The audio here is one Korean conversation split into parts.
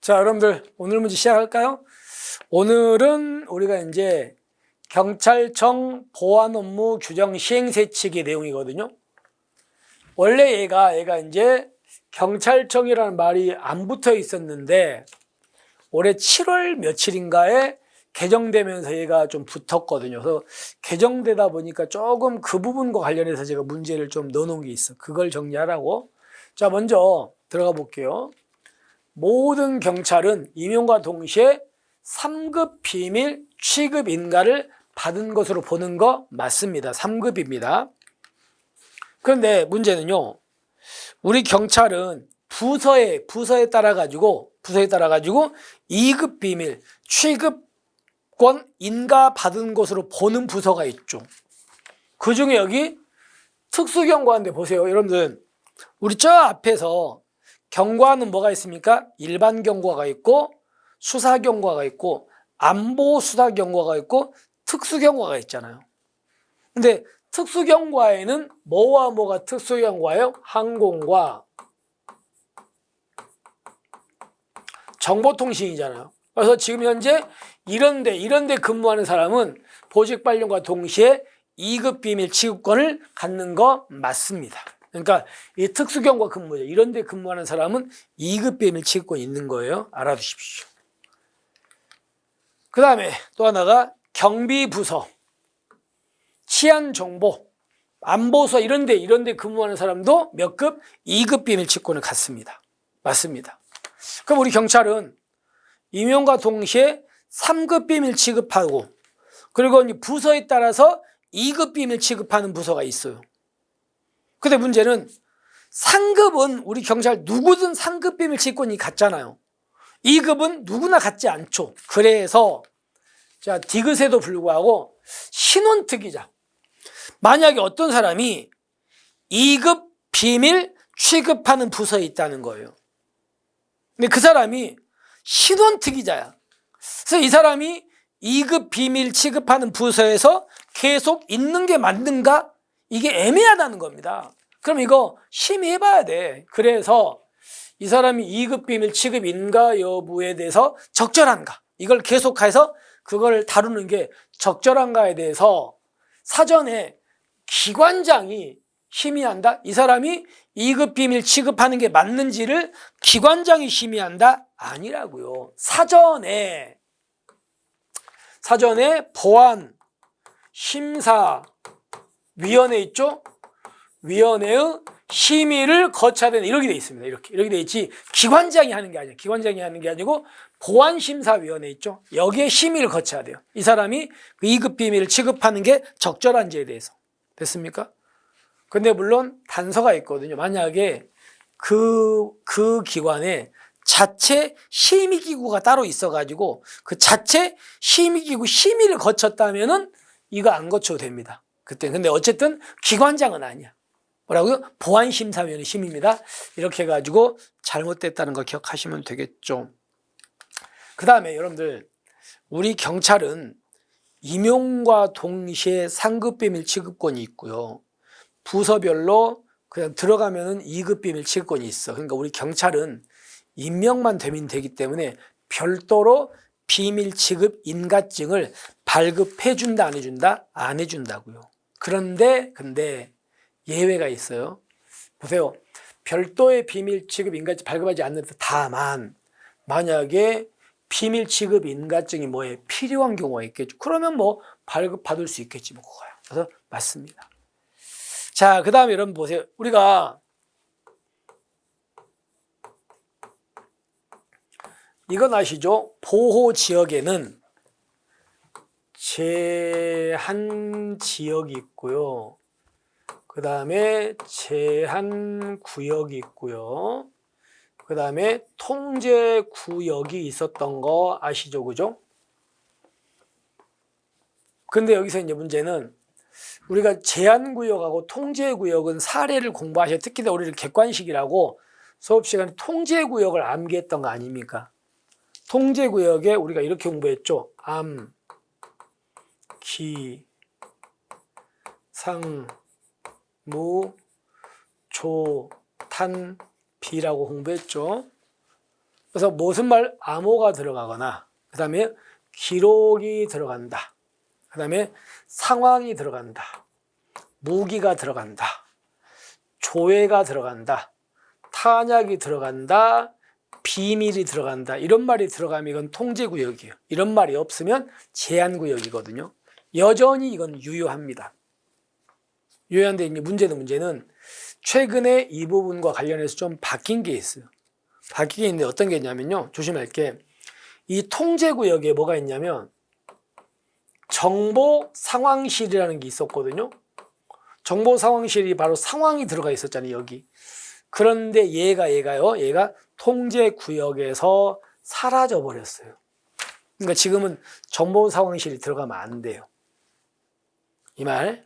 자, 여러분들 오늘 문제 시작할까요? 오늘은 우리가 이제 경찰청 보안 업무 규정 시행세칙의 내용이거든요. 원래 얘가 이제 경찰청이라는 말이 안 붙어 있었는데 올해 7월 며칠인가에 개정되면서 얘가 좀 붙었거든요. 그래서 개정되다 보니까 조금 그 부분과 관련해서 제가 문제를 좀 넣어놓은 게 있어. 그걸 정리하라고. 자, 먼저 들어가 볼게요. 모든 경찰은 임용과 동시에 3급 비밀 취급 인가를 받은 것으로 보는 거 맞습니다. 3급입니다. 그런데 문제는요. 우리 경찰은 부서에 따라 가지고 2급 비밀 취급권 인가 받은 것으로 보는 부서가 있죠. 그중에 여기 특수경과인데 보세요. 여러분들 우리 저 앞에서 경과는 뭐가 있습니까? 일반 경과가 있고 수사 경과가 있고 안보 수사 경과가 있고 특수 경과가 있잖아요. 근데 특수 경과에는 뭐와 뭐가 특수 경과예요? 항공과 정보통신이잖아요. 그래서 지금 현재 이런데 근무하는 사람은 보직 발령과 동시에 2급 비밀 취급권을 갖는 거 맞습니다. 그러니까 이 특수경과 근무자 이런 데 근무하는 사람은 2급 비밀 취급권이 있는 거예요. 알아두십시오. 그 다음에 또 하나가 경비부서, 치안정보, 안보서 이런 데 근무하는 사람도 몇 급? 2급 비밀 취급권을 갖습니다. 맞습니다. 그럼 우리 경찰은 임용과 동시에 3급 비밀 취급하고 그리고 부서에 따라서 2급 비밀 취급하는 부서가 있어요. 근데 문제는 상급은 우리 경찰 누구든 상급 비밀 취급권이 갖잖아요. 2급은 누구나 갖지 않죠. 그래서 자 디귿에도 불구하고 신원특위자 만약에 어떤 사람이 2급 비밀 취급하는 부서에 있다는 거예요. 근데 그 사람이 신원특위자야. 그래서 이 사람이 2급 비밀 취급하는 부서에서 계속 있는 게 맞는가? 이게 애매하다는 겁니다. 그럼 이거 심의해봐야 돼. 그래서 이 사람이 2급 비밀 취급 인가 여부에 대해서 적절한가? 이걸 계속해서 그걸 다루는 게 적절한가에 대해서 사전에 기관장이 심의한다? 이 사람이 2급 비밀 취급하는 게 맞는지를 기관장이 심의한다? 아니라고요. 사전에 보안 심사위원회 있죠? 위원회의 심의를 거쳐야 되는 이렇게 돼 있습니다. 이렇게 돼 있지 기관장이 하는 게 아니에요. 기관장이 하는 게 아니고 보안심사위원회 있죠? 여기에 심의를 거쳐야 돼요. 이 사람이 그 2급 비밀을 취급하는 게 적절한지에 대해서. 됐습니까? 근데 물론 단서가 있거든요. 만약에 그 기관에 자체 심의기구가 따로 있어가지고 그 자체 심의기구 심의를 거쳤다면은 이거 안 거쳐도 됩니다. 그때. 근데 어쨌든 기관장은 아니야. 뭐라고요? 보안심사위원회 심의입니다. 이렇게 해가지고 잘못됐다는 거 기억하시면 되겠죠. 그 다음에 여러분들 우리 경찰은 임용과 동시에 상급 비밀 취급권이 있고요. 부서별로 그냥 들어가면은 2급 비밀 취급권이 있어. 그러니까 우리 경찰은 임명만 되면 되기 때문에 별도로 비밀 취급 인가증을 발급해 준다 안 해준다? 안 해준다고요. 근데 예외가 있어요. 보세요. 별도의 비밀 취급 인가증 발급하지 않는다. 다만 만약에 비밀 취급 인가증이 뭐에 필요한 경우가 있겠죠. 그러면 뭐 발급받을 수 있겠지 뭐 그거야. 그래서 맞습니다. 자, 그 다음에 여러분 보세요. 우리가 이건 아시죠? 보호지역에는 제한 지역이 있고요. 그 다음에 제한 구역이 있고요. 그 다음에 통제 구역이 있었던 거 아시죠? 그죠? 근데 여기서 이제 문제는 우리가 제한 구역하고 통제 구역은 사례를 공부하셔야 특히 우리를 객관식이라고 수업 시간에 통제 구역을 암기했던 거 아닙니까? 통제 구역에 우리가 이렇게 공부했죠. 암, 기, 상, 무, 조, 탄, 비라고 공부했죠. 그래서 무슨 말? 암호가 들어가거나 그 다음에 기록이 들어간다. 그 다음에 상황이 들어간다. 무기가 들어간다. 조회가 들어간다. 탄약이 들어간다. 비밀이 들어간다. 이런 말이 들어가면 이건 통제구역이에요. 이런 말이 없으면 제한구역이거든요. 여전히 이건 유효합니다. 유효한데 문제는 최근에 이 부분과 관련해서 좀 바뀐 게 있어요. 바뀐 게 있는데 어떤 게 있냐면요. 조심할 게 이 통제구역에 뭐가 있냐면 정보상황실이라는 게 있었거든요. 정보상황실이 바로 상황이 들어가 있었잖아요. 여기. 그런데 얘가 통제구역에서 사라져 버렸어요. 그러니까 지금은 정보상황실이 들어가면 안 돼요. 이 말.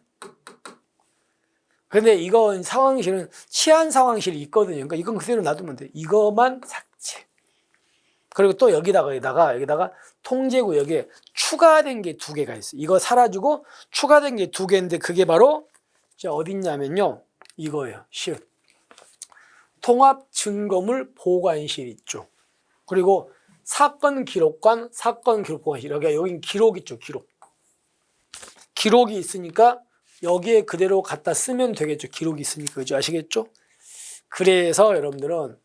근데 이건 상황실은 치안 상황실이 있거든요. 그러니까 이건 그대로 놔두면 돼. 이거만 삭제. 그리고 또 여기다가 통제구역에 추가된 게 2개가 있어요. 이거 사라지고 추가된 게 2개인데 그게 바로 어딨냐면요. 이거예요. 시읒. 통합증거물 보관실 있죠. 그리고 사건 기록관, 사건 기록 보관실. 여긴 기록 있죠. 기록이 있으니까 여기에 그대로 갖다 쓰면 되겠죠. 기록이 있으니까. 그죠? 아시겠죠? 그래서 여러분들은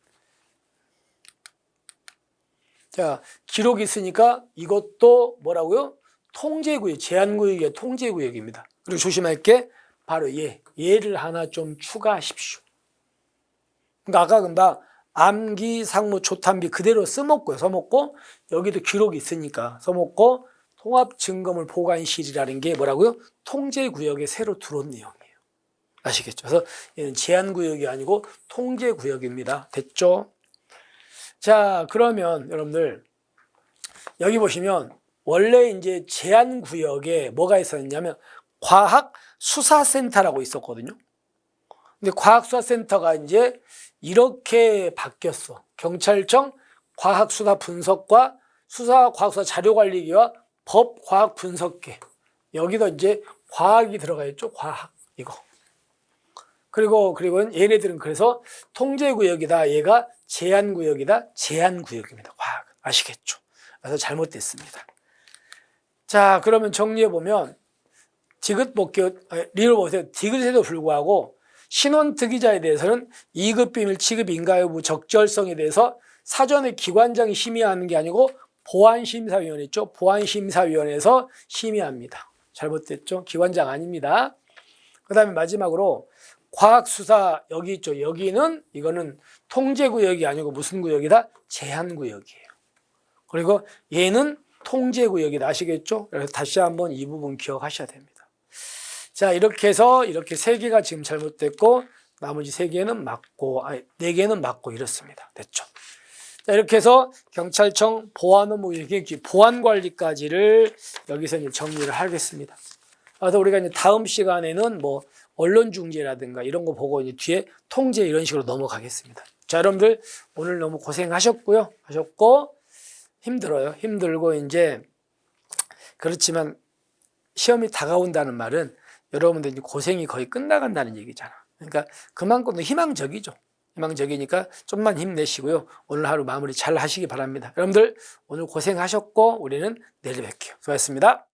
자, 기록이 있으니까 이것도 뭐라고요? 통제구역, 제한구역의 통제구역입니다. 그리고 조심할 게 바로 얘를 하나 좀 추가하십시오. 그러니까 아까 금방 암기, 상무, 초탐비 그대로 써먹고 여기도 기록이 있으니까 써먹고 통합증거물 보관실이라는 게 뭐라고요? 통제구역에 새로 들어온 내용이에요. 아시겠죠? 그래서 얘는 제한구역이 아니고 통제구역입니다. 됐죠? 자, 그러면 여러분들 여기 보시면 원래 이제 제한구역에 뭐가 있었냐면 과학수사센터라고 있었거든요. 근데 과학수사센터가 이제 이렇게 바뀌었어. 경찰청 과학수사분석과 수사과학수사 자료관리기와 법과학분석계. 여기도 이제 과학이 들어가 있죠. 과학 이거. 그리고 얘네들은 그래서 통제구역이다. 얘가 제한구역이다. 제한구역입니다. 과학. 아시겠죠? 그래서 잘못됐습니다. 자, 그러면 정리해보면 리를 보세요. 디귿에도 불구하고 신원특이자에 대해서는 2급 비밀, 취급 인가 여부, 적절성에 대해서 사전에 기관장이 심의하는 게 아니고 보안심사위원회 있죠. 보안심사위원회에서 심의합니다. 잘못됐죠? 기관장 아닙니다. 그 다음에 마지막으로 과학수사 여기 있죠. 이거는 통제구역이 아니고 무슨 구역이다? 제한구역이에요. 그리고 얘는 통제구역이다. 아시겠죠? 그래서 다시 한번 이 부분 기억하셔야 됩니다. 자, 이렇게 해서 이렇게 3개가 지금 잘못됐고 나머지 3개는 맞고 4개는 맞고 이렇습니다. 됐죠? 자, 이렇게 해서 경찰청 보안 업무 보안 관리까지를 여기서 이제 정리를 하겠습니다. 그래서 우리가 이제 다음 시간에는 뭐 언론 중재라든가 이런 거 보고 이제 뒤에 통제 이런 식으로 넘어가겠습니다. 자, 여러분들 오늘 너무 고생하셨고요. 힘들어요. 힘들고 이제 그렇지만 시험이 다가온다는 말은 여러분들 고생이 거의 끝나간다는 얘기잖아. 그러니까 그만큼 희망적이죠. 희망적이니까 좀만 힘내시고요. 오늘 하루 마무리 잘 하시기 바랍니다. 여러분들 오늘 고생하셨고 우리는 내일 뵐게요. 수고하셨습니다.